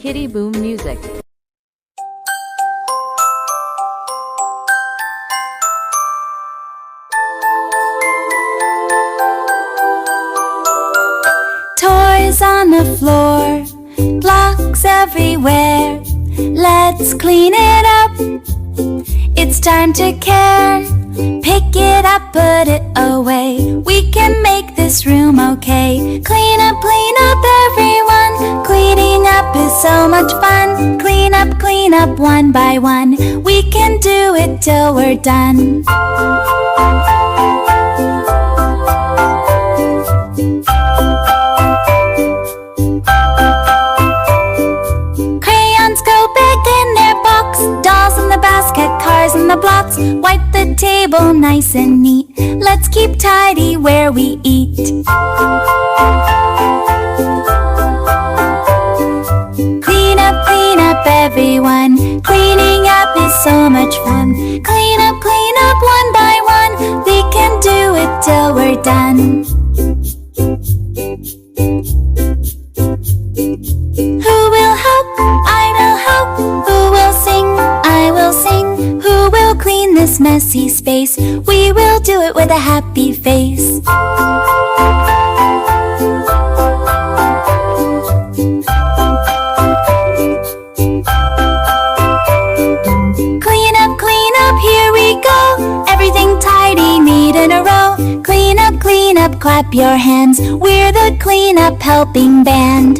KiddieBoomMusic. Toys on the floor, blocks everywhere. Let's clean it up. It's time to care. Pick it up, put it away. We can make this room okay. Clean up, everyone. Cleaning up is so much fun. Clean up one by one. We can do it till we're done. Crayons go back in their box. Dolls in the basket, cars in the blocks. Wipe the table nice and neat. Let's keep tidy where we eat. Clean up everyone. Cleaning up is so much fun. Clean up one by one. We can do it till we're done. Who will help? I will help. Who will sing? I will sing. Who will clean this messy space? We will do it with a happy face. Clean up, here we go. Everything tidy, neat in a row. Clean up, clap your hands. We're the clean up helping band.